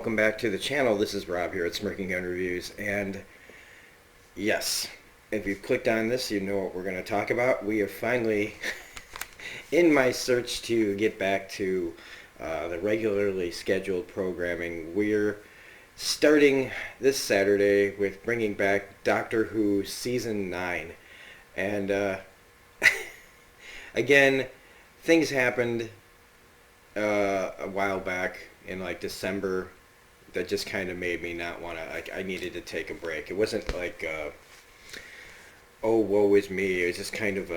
welcome back to the channel. This is Rob here at Smirking Gun Reviews, and yes, if you've clicked on this, you know what we're going to talk about. We have finally, in my search to get back to the regularly scheduled programming, we're starting this Saturday with bringing back Doctor Who Season 9. And again, things happened a while back in like December that just kind of made me not want to, I needed to take a break. It wasn't like, oh, woe is me. It was just kind of,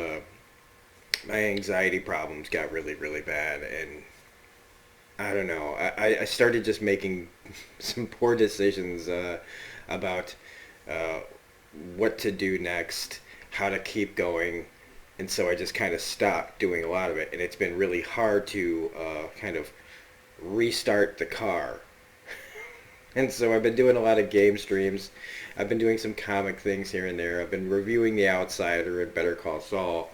my anxiety problems got really, really bad. And I don't know. I started just making some poor decisions about what to do next, how to keep going. And so I just kind of stopped doing a lot of it. And it's been really hard to kind of restart the car. And so I've been doing a lot of game streams. I've been doing some comic things here and there. I've been reviewing The Outsider and Better Call Saul.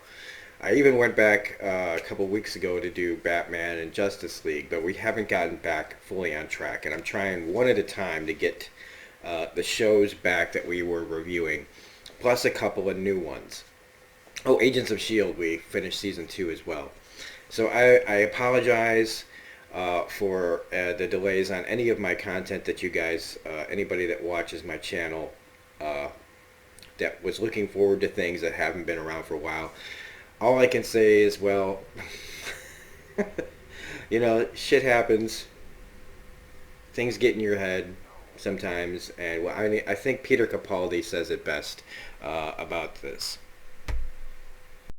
I even went back a couple weeks ago to do Batman and Justice League, but we haven't gotten back fully on track. And I'm trying one at a time to get the shows back that we were reviewing, plus a couple of new ones. Oh, Agents of S.H.I.E.L.D., we finished Season 2 as well. So I apologize for the delays on any of my content that you guys, anybody that watches my channel that was looking forward to things that haven't been around for a while. All I can say is, well, you know, shit happens. Things get in your head sometimes. And well, I think Peter Capaldi says it best about this.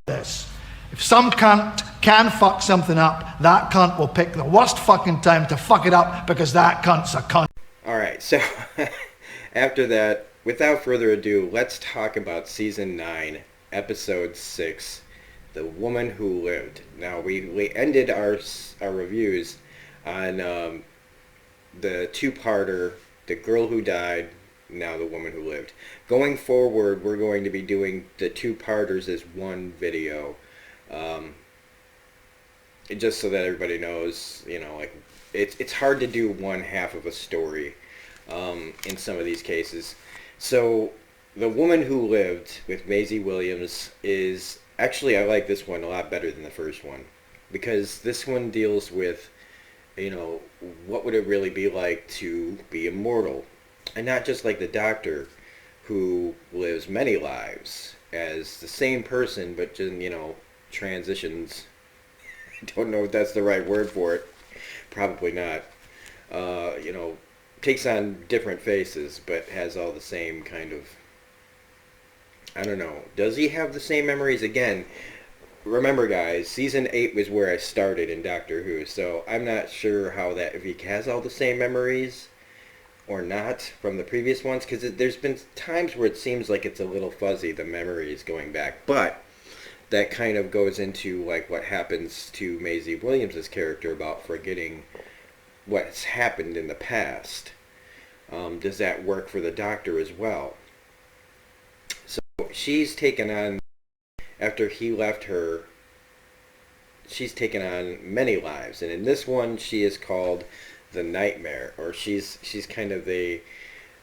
If some cunt can fuck something up, that cunt will pick the worst fucking time to fuck it up because that cunt's a cunt. Alright, so after that, without further ado, let's talk about Season 9, Episode 6, The Woman Who Lived. Now, we ended our reviews on the two-parter, The Girl Who Died, now The Woman Who Lived. Going forward, we're going to be doing the two-parters as one video. Just so that everybody knows, you know, like, it's hard to do one half of a story in some of these cases. So, The Woman Who Lived with Maisie Williams is, actually I like this one a lot better than the first one, because this one deals with, you know, what would it really be like to be immortal? And not just like the Doctor, who lives many lives as the same person, but just, you know, transitions. I don't know if that's the right word for it. Probably not. You know, takes on different faces, but has all the same kind of, I don't know. Does he have the same memories? Again, remember guys, Season 8 was where I started in Doctor Who, so I'm not sure how that, if he has all the same memories or not from the previous ones, because there's been times where it seems like it's a little fuzzy, the memories going back, but that kind of goes into like what happens to Maisie Williams' character about forgetting what's happened in the past. Does that work for the Doctor as well? So she's taken on, after he left her, she's taken on many lives, and in this one she is called the Nightmare, or she's kind of a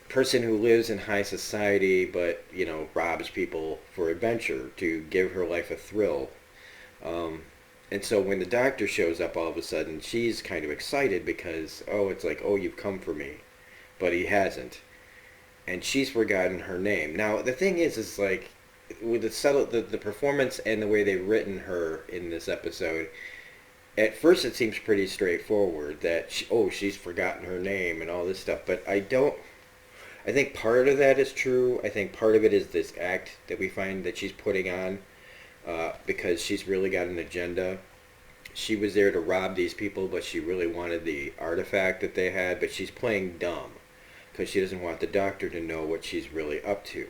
person who lives in high society but, you know, robs people for adventure to give her life a thrill. And so when the Doctor shows up all of a sudden, she's kind of excited because, oh, it's like, oh, you've come for me. But he hasn't. And she's forgotten her name. Now, the thing is like, with the performance and the way they've written her in this episode, at first it seems pretty straightforward that, she's forgotten her name and all this stuff, but I think part of that is true. I think part of it is this act that we find that she's putting on, because she's really got an agenda. She was there to rob these people, but she really wanted the artifact that they had, but she's playing dumb because she doesn't want the Doctor to know what she's really up to.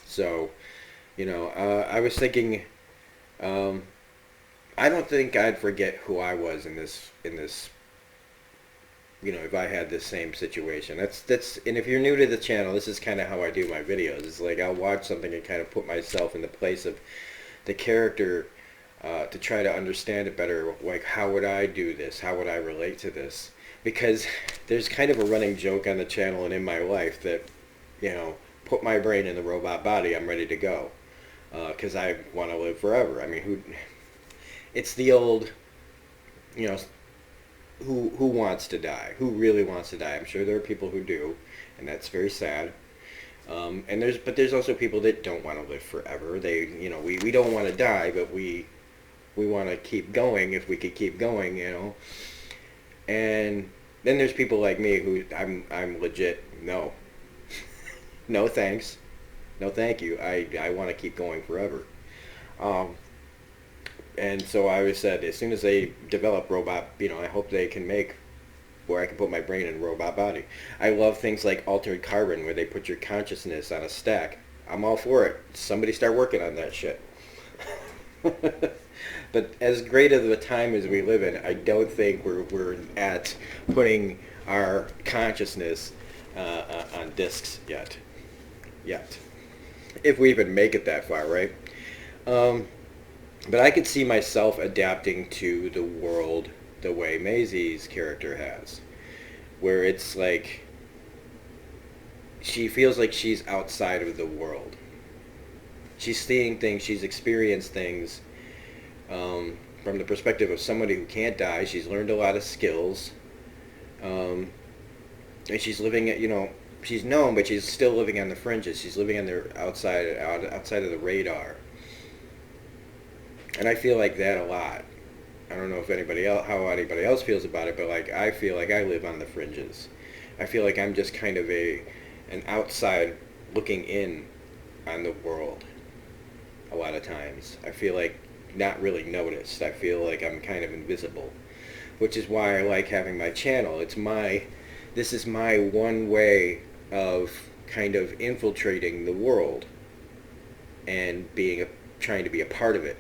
So, you know, I was thinking, I don't think I'd forget who I was in this, you know, if I had this same situation. And if you're new to the channel, this is kind of how I do my videos. It's like I'll watch something and kind of put myself in the place of the character to try to understand it better. Like, how would I do this? How would I relate to this? because there's kind of a running joke on the channel and in my life that, put my brain in the robot body, I'm ready to go. Because I want to live forever. I mean, it's the old, you know, who wants to die? Who really wants to die? I'm sure there are people who do, and that's very sad. But there's also people that don't want to live forever. We don't want to die, but we want to keep going if we could keep going. And then there's people like me who I'm legit no, no thanks, no thank you. I want to keep going forever. Um, and so I always said, as soon as they develop robot, I hope they can make where I can put my brain in a robot body. I love things like altered carbon, where they put your consciousness on a stack. I'm all for it. Somebody start working on that shit. But as great of a time as we live in, I don't think we're at putting our consciousness on discs yet. Yet. If we even make it that far, right? But I could see myself adapting to the world the way Maisie's character has, where it's like she feels like she's outside of the world. She's seeing things, she's experienced things from the perspective of somebody who can't die. She's learned a lot of skills, and she's living at, she's known, but she's still living on the fringes. She's living on the outside of the radar. And I feel like that a lot. I don't know if how anybody else feels about it, but like I feel like I live on the fringes. I feel like I'm just kind of an outside looking in on the world. A lot of times, I feel like not really noticed. I feel like I'm kind of invisible, which is why I like having my channel. This is my one way of kind of infiltrating the world and trying to be a part of it.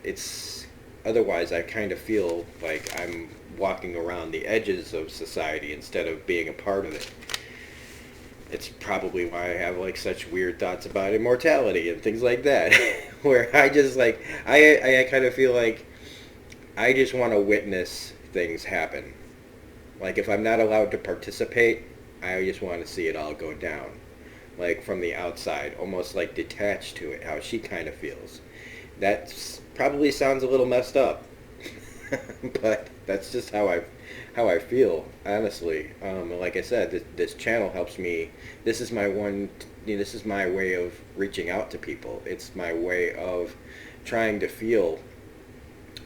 Otherwise I kind of feel like I'm walking around the edges of society instead of being a part of it. It's probably why I have like such weird thoughts about immortality and things like that, where I just like I kind of feel like I just want to witness things happen. Like if I'm not allowed to participate, I just want to see it all go down, like from the outside, almost like detached to it. How she kind of feels. That probably sounds a little messed up, but that's just how I feel, honestly. Like I said, this channel helps me. This is my this is my way of reaching out to people. It's my way of trying to feel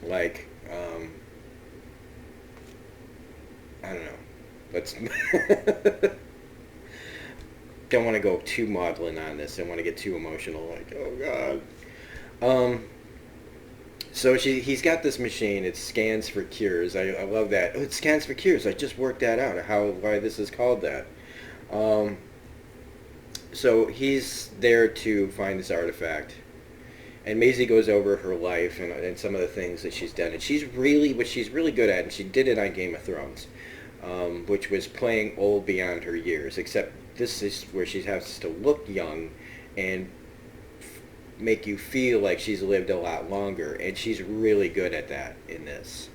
like, I don't know. Let's don't want to go too maudlin on this. Don't want to get too emotional. Like, oh God. So he's got this machine. It scans for cures. I love that. Oh, it scans for cures. I just worked that out. Why this is called that. So he's there to find this artifact, and Maisie goes over her life and some of the things that she's done. And what she's really good at, and she did it on Game of Thrones, which was playing old beyond her years. Except this is where she has to look young and make you feel like she's lived a lot longer, and she's really good at that in this.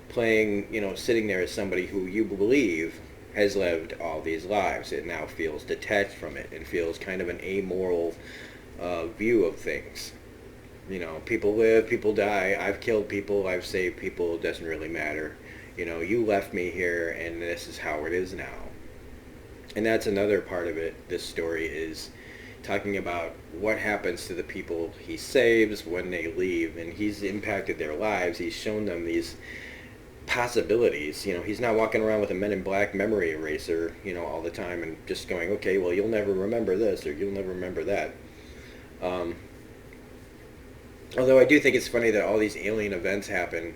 Playing, sitting there as somebody who you believe has lived all these lives. It now feels detached from it and feels kind of an amoral view of things. People live, people die. I've killed people, I've saved people, it doesn't really matter. You left me here, and this is how it is now. And that's another part of it. This story is talking about what happens to the people he saves when they leave, and he's impacted their lives. He's shown them these possibilities. He's not walking around with a Men in Black memory eraser, all the time and just going, okay, well, you'll never remember this or you'll never remember that. Although I do think it's funny that all these alien events happen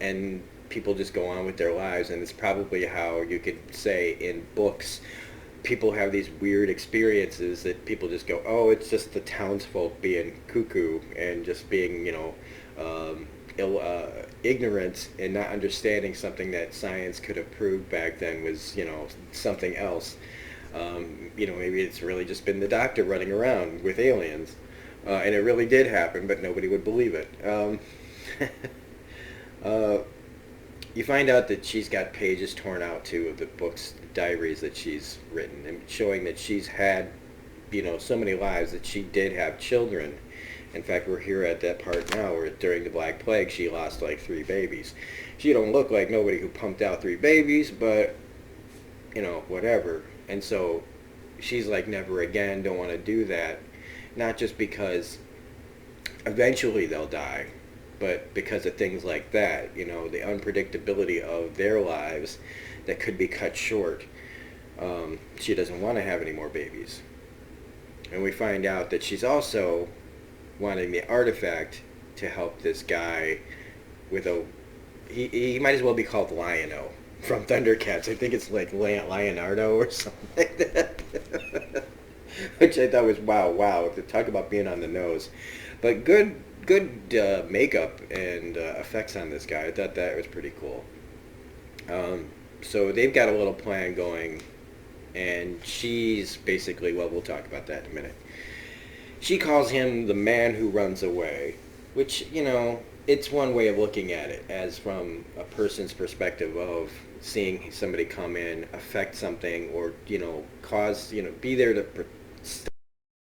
and people just go on with their lives, and it's probably how you could say in books people have these weird experiences that people just go, oh, it's just the townsfolk being cuckoo and just being, ignorant and not understanding something that science could have proved back then was, something else. Maybe it's really just been the doctor running around with aliens. And it really did happen, but nobody would believe it. you find out that she's got pages torn out too of the books, diaries that she's written, and showing that she's had, so many lives, that she did have children. In fact, we're here at that part now where during the Black Plague she lost like 3 babies. She don't look like nobody who pumped out 3 babies, but whatever. And so she's like, never again, don't want to do that. Not just because eventually they'll die, but because of things like that, the unpredictability of their lives that could be cut short. She doesn't want to have any more babies. And we find out that she's also wanting the artifact to help this guy with he might as well be called Lion-O from Thundercats. I think it's like Leonardo or something like that. Which I thought was wow. To talk about being on the nose. But good makeup and effects on this guy. I thought that was pretty cool. So they've got a little plan going, and she's basically, well, we'll talk about that in a minute. She calls him the man who runs away, which, it's one way of looking at it, as from a person's perspective of seeing somebody come in, affect something, or, cause, be there to stop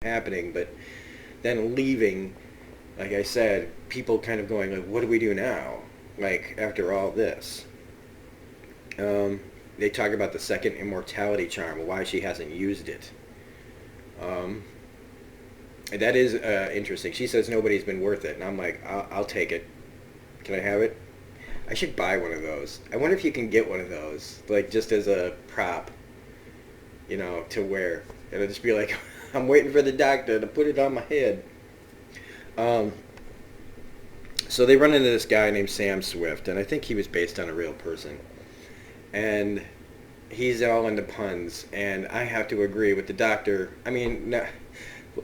happening, but then leaving. Like I said, people kind of going like, what do we do now? Like, after all this. They talk about the second immortality charm, why she hasn't used it. That is interesting. She says nobody's been worth it, and I'm like, I'll take it. Can I have it? I should buy one of those. I wonder if you can get one of those, like just as a prop, to wear. And I'll just be like, I'm waiting for the doctor to put it on my head. So they run into this guy named Sam Swift, and I think he was based on a real person. And he's all into puns, and I have to agree with the doctor. I mean, no,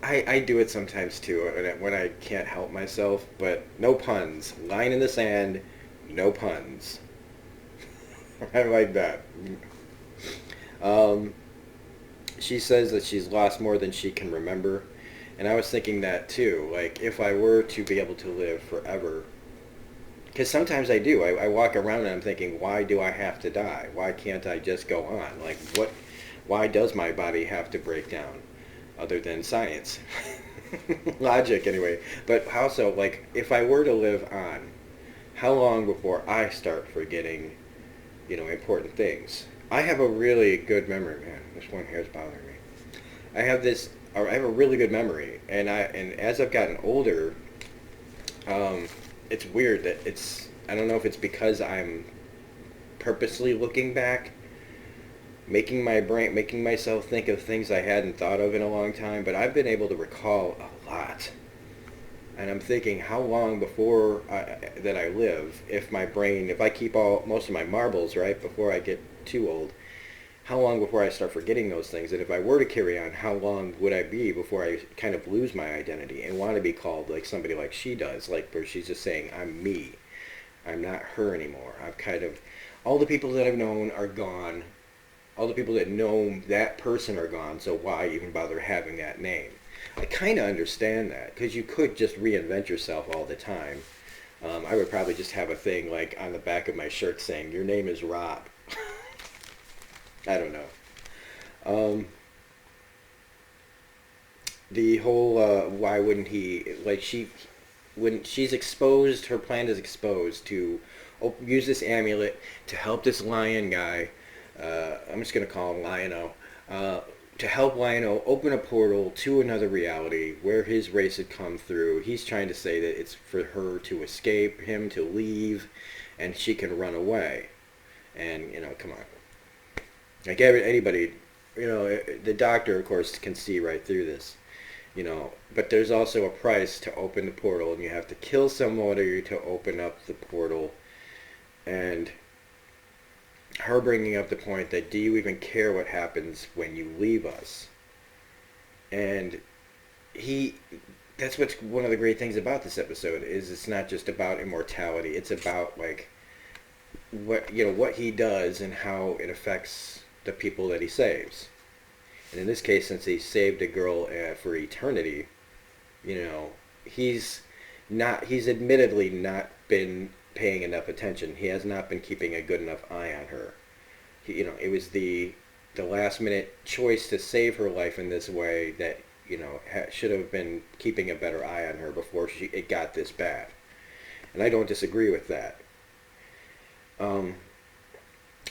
I do it sometimes too when I can't help myself, but no puns. Line in the sand, no puns. I like that. She says that she's lost more than she can remember. And I was thinking that too. Like, if I were to be able to live forever, because sometimes I do. I walk around and I'm thinking, why do I have to die? Why can't I just go on? Like, why does my body have to break down? Other than science. Logic, anyway. But also, like, if I were to live on, how long before I start forgetting, important things? I have a really good memory. Man, this one here is bothering me. I have a really good memory, and as I've gotten older, it's weird that I don't know if it's because I'm purposely looking back, making myself think of things I hadn't thought of in a long time, but I've been able to recall a lot. And I'm thinking, how long before that I live, if I keep most of my marbles, right, before I get too old, how long before I start forgetting those things? And if I were to carry on, how long would I be before I kind of lose my identity and want to be called like somebody like she does, like where she's just saying, I'm me. I'm not her anymore. All the people that I've known are gone. All the people that know that person are gone, so why even bother having that name? I kind of understand that, because you could just reinvent yourself all the time. I would probably just have a thing like on the back of my shirt saying, your name is Rob. I don't know. The whole, why wouldn't he, like when she's exposed, her plan is exposed to use this amulet to help this lion guy, I'm just going to call him Lion-O, to help Lion-O open a portal to another reality where his race had come through. He's trying to say that it's for her to escape, him to leave, and she can run away. And, come on. Like anybody, the doctor, of course, can see right through this, but there's also a price to open the portal, and you have to kill somebody to open up the portal. And her bringing up the point that, do you even care what happens when you leave us? And that's what's one of the great things about this episode, is it's not just about immortality. It's about like what he does and how it affects the people that he saves. And in this case, since he saved a girl for eternity, he's admittedly not been paying enough attention. He has not been keeping a good enough eye on her. It was the last minute choice to save her life in this way that should have been keeping a better eye on her before it got this bad. And I don't disagree with that.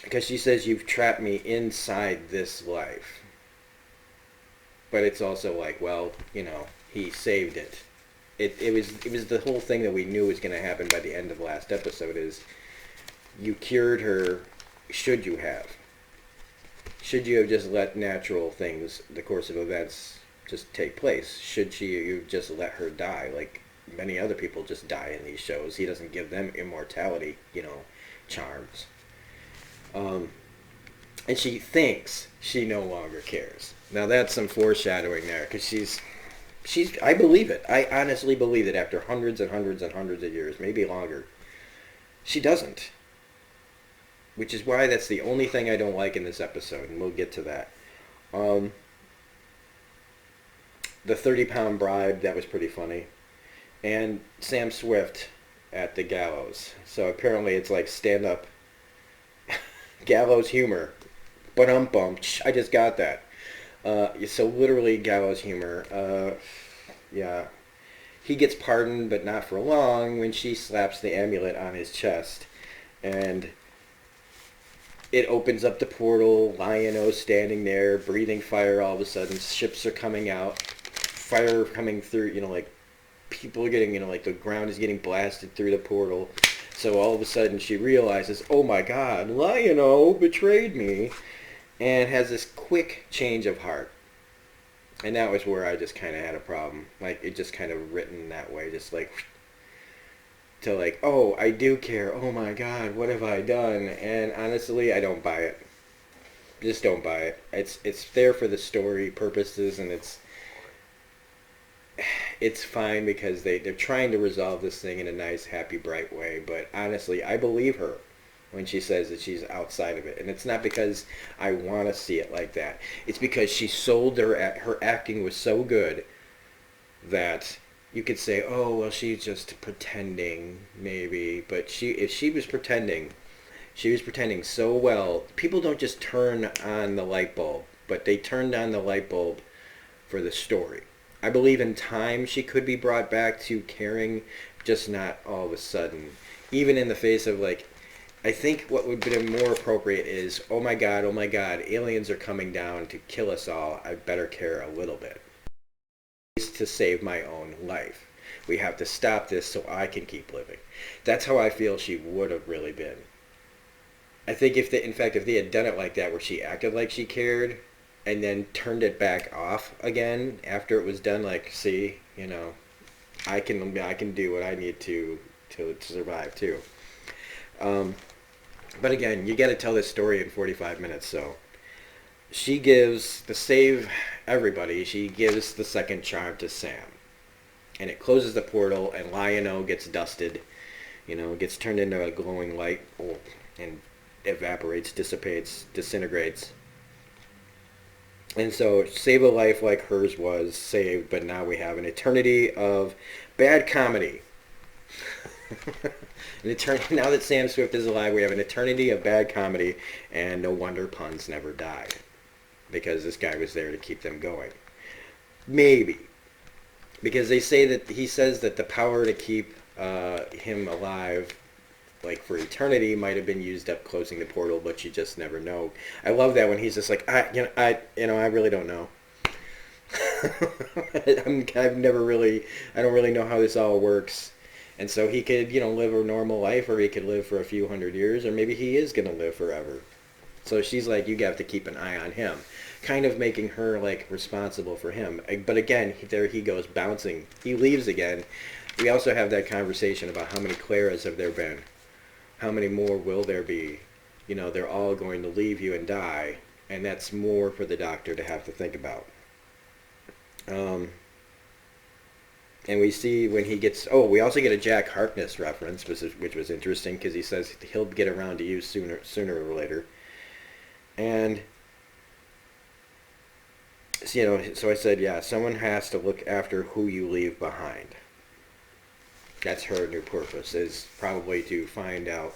Because she says, you've trapped me inside this life. But it's also like, well, he saved it. It was the whole thing that we knew was going to happen by the end of the last episode is you cured her. Should you have? Should you have just let natural things, the course of events, just take place? Should you just let her die like many other people just die in these shows? He doesn't give them immortality, charms. And she thinks she no longer cares. Now that's some foreshadowing there, because she's, I believe it. I honestly believe that after hundreds and hundreds and hundreds of years, maybe longer, she doesn't. Which is why that's the only thing I don't like in this episode, and we'll get to that. The 30-pound bribe, that was pretty funny. And Sam Swift at the gallows. So apparently it's like stand-up gallows humor. But I just got that. So literally gallows humor. Yeah. He gets pardoned, but not for long, when she slaps the amulet on his chest. And it opens up the portal. Lion-O standing there, breathing fire all of a sudden. Ships are coming out. Fire coming through, like people are getting, like the ground is getting blasted through the portal. So all of a sudden she realizes, oh my God, Lion-O betrayed me. And has this quick change of heart. And that was where I just kind of had a problem. Like, it just kind of written that way. Just like, to like, oh, I do care. Oh my God, what have I done? And honestly, I don't buy it. Just don't buy it. It's there for the story purposes, and it's fine because they're trying to resolve this thing in a nice, happy, bright way. But honestly, I believe her when she says that she's outside of it. And it's not because I want to see it like that. It's because she sold her acting was so good that you could say, oh, well, she's just pretending, maybe. But if she was pretending so well. People don't just turn on the light bulb, but they turned on the light bulb for the story. I believe in time she could be brought back to caring, just not all of a sudden. Even in the face of I think what would be more appropriate is, oh my God, aliens are coming down to kill us all. I better care a little bit. To save my own life. We have to stop this so I can keep living. That's how I feel she would have really been. I think if they had done it like that, where she acted like she cared, and then turned it back off again after it was done, see, I can do what I need to survive too. But again, you got to tell this story in 45 minutes, so she gives, to save everybody, she gives the second charm to Sam. And it closes the portal, and Lion-O gets dusted, gets turned into a glowing light, and evaporates, dissipates, disintegrates. And so, save a life like hers was saved, but now we have an eternity of bad comedy. Now that Sam Swift is alive, we have an eternity of bad comedy, and no wonder puns never died. Because this guy was there to keep them going. Maybe. Because he says that the power to keep him alive, for eternity, might have been used up closing the portal, but you just never know. I love that when he's just like, I really don't know. I don't really know how this all works. And so he could, live a normal life, or he could live for a few hundred years, or maybe he is going to live forever. So she's like, you have to keep an eye on him. Kind of making her, responsible for him. But again, there he goes bouncing. He leaves again. We also have that conversation about how many Claras have there been. How many more will there be? They're all going to leave you and die. And that's more for the Doctor to have to think about. And we see when he gets... Oh, we also get a Jack Harkness reference, which was interesting, because he says he'll get around to you sooner or later. And, so I said, yeah, someone has to look after who you leave behind. That's her new purpose, is probably to find out,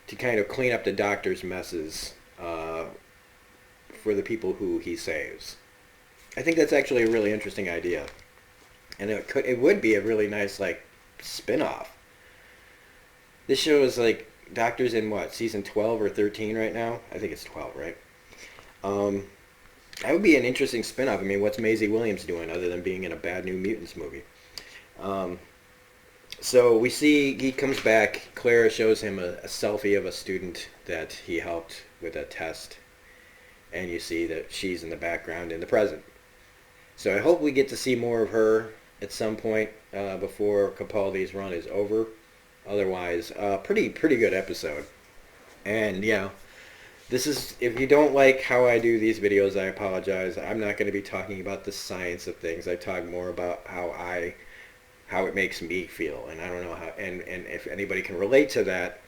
to kind of clean up the Doctor's messes for the people who he saves. I think that's actually a really interesting idea, and it would be a really nice like spin-off. This show is like Doctor's in what, season 12 or 13 right now? I think it's 12, right? Um, that would be an interesting spin-off. I mean, what's Maisie Williams doing other than being in a bad New Mutants movie? Um, so we see he comes back. Clara shows him a selfie of a student that he helped with a test, and you see that she's in the background in the present. So I hope we get to see more of her at some point before Capaldi's run is over. Otherwise, pretty good episode. And yeah, this is, if you don't like how I do these videos, I apologize. I'm not going to be talking about the science of things. I talk more about how it makes me feel, and I don't know how, and if anybody can relate to that,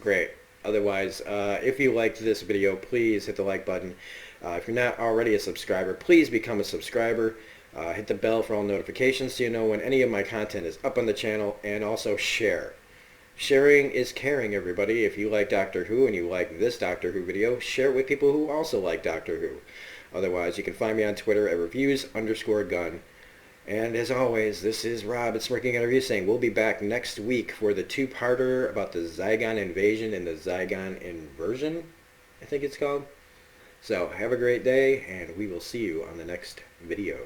great. Otherwise, if you liked this video, please hit the like button. If you're not already a subscriber, please become a subscriber. Hit the bell for all notifications so you know when any of my content is up on the channel, and also share. Sharing is caring, everybody. If you like Doctor Who and you like this Doctor Who video, share it with people who also like Doctor Who. Otherwise, you can find me on Twitter at reviews_gun. And as always, this is Rob at Smirking at Reviews saying we'll be back next week for the two-parter about the Zygon invasion and the Zygon inversion, I think it's called. So have a great day, and we will see you on the next video.